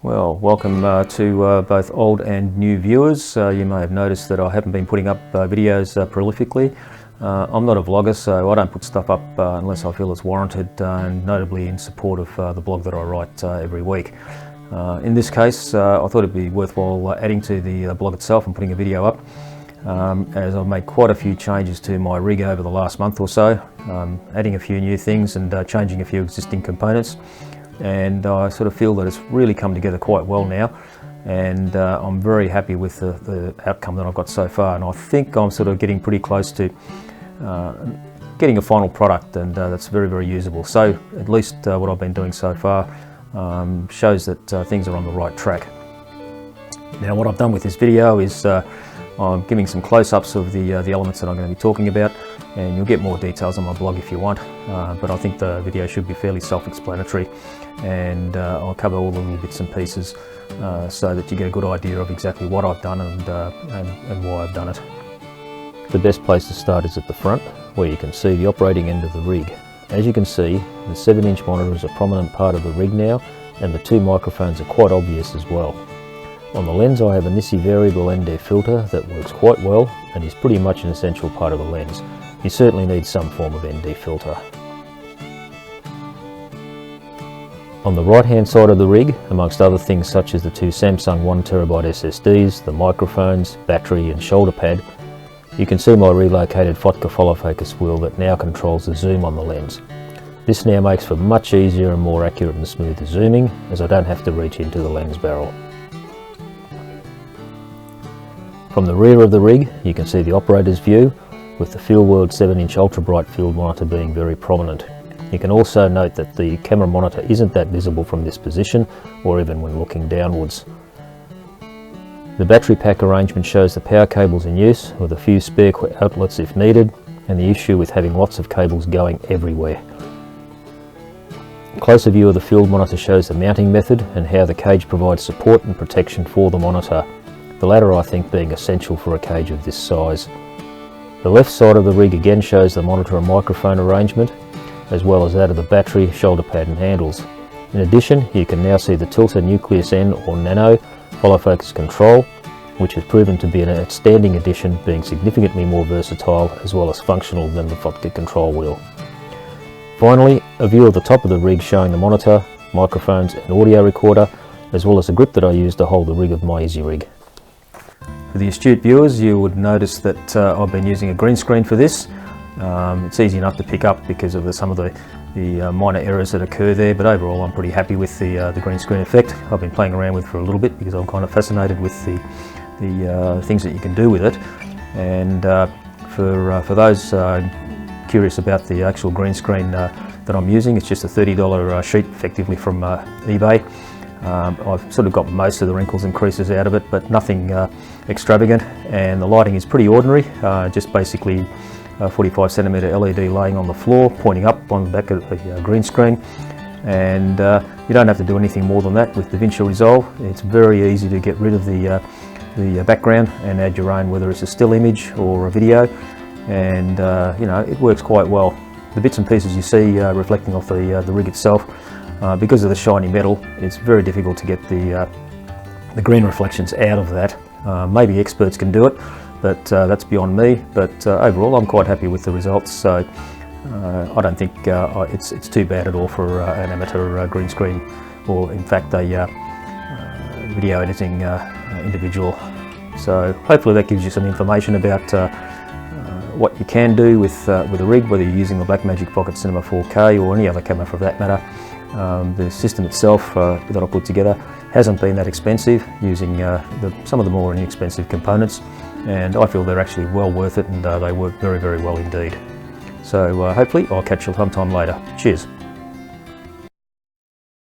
Well, welcome to both old and new viewers. You may have noticed that I haven't been putting up videos prolifically. I'm not a vlogger, so I don't put stuff up unless I feel it's warranted, and notably in support of the blog that I write every week. In this case, I thought it'd be worthwhile adding to the blog itself and putting a video up, as I've made quite a few changes to my rig over the last month or so, adding a few new things and changing a few existing components. And I sort of feel that it's really come together quite well now, and I'm very happy with the outcome that I've got so far, and I think I'm sort of getting pretty close to getting a final product, and that's very, very usable. So at least what I've been doing so far shows that things are on the right track. Now, what I've done with this video is I'm giving some close-ups of the elements that I'm going to be talking about, and you'll get more details on my blog if you want, but I think the video should be fairly self-explanatory, and I'll cover all the little bits and pieces so that you get a good idea of exactly what I've done and why I've done it. The best place to start is at the front, where you can see the operating end of the rig. As you can see, the 7-inch monitor is a prominent part of the rig now, and the two microphones are quite obvious as well. On the lens, I have a NISI variable ND filter that works quite well and is pretty much an essential part of the lens. You certainly need some form of ND filter. On the right hand side of the rig, amongst other things such as the two Samsung 1TB SSDs, the microphones, battery and shoulder pad, you can see my relocated FOTCA follow focus wheel that now controls the zoom on the lens. This now makes for much easier and more accurate and smoother zooming, as I don't have to reach into the lens barrel. From the rear of the rig, you can see the operator's view, with the FieldWorld 7-inch ultra bright field monitor being very prominent. You can also note that the camera monitor isn't that visible from this position, or even when looking downwards. The battery pack arrangement shows the power cables in use, with a few spare outlets if needed, and the issue with having lots of cables going everywhere. A closer view of the field monitor shows the mounting method and how the cage provides support and protection for the monitor, the latter I think being essential for a cage of this size. The left side of the rig again shows the monitor and microphone arrangement, as well as that of the battery, shoulder pad and handles. In addition, you can now see the Tilta Nucleus N or Nano follow focus control, which has proven to be an outstanding addition, being significantly more versatile as well as functional than the FOTCA control wheel. Finally, a view of the top of the rig showing the monitor, microphones and audio recorder, as well as the grip that I use to hold the rig of my EasyRig. For the astute viewers, you would notice that I've been using a green screen for this. It's easy enough to pick up because of some of the minor errors that occur there, but overall I'm pretty happy with the green screen effect. I've been playing around with it for a little bit because I'm kind of fascinated with the things that you can do with it. And for those curious about the actual green screen that I'm using, it's just a $30 sheet effectively from eBay. I've sort of got most of the wrinkles and creases out of it, but nothing extravagant, and the lighting is pretty ordinary, just basically a 45cm LED laying on the floor, pointing up on the back of the green screen, and you don't have to do anything more than that with DaVinci Resolve. It's very easy to get rid of the background and add your own, whether it's a still image or a video, and you know, it works quite well. The bits and pieces you see reflecting off the rig itself, because of the shiny metal, it's very difficult to get the green reflections out of that. Maybe experts can do it, but that's beyond me. But overall, I'm quite happy with the results. So I don't think it's too bad at all for an amateur green screen, or in fact a video editing individual. So hopefully that gives you some information about what you can do with a rig, whether you're using the Blackmagic Pocket Cinema 4K or any other camera for that matter. The system itself that I put together hasn't been that expensive, using some of the more inexpensive components, and I feel they're actually well worth it, and they work very, very well indeed. So hopefully I'll catch you sometime later. Cheers.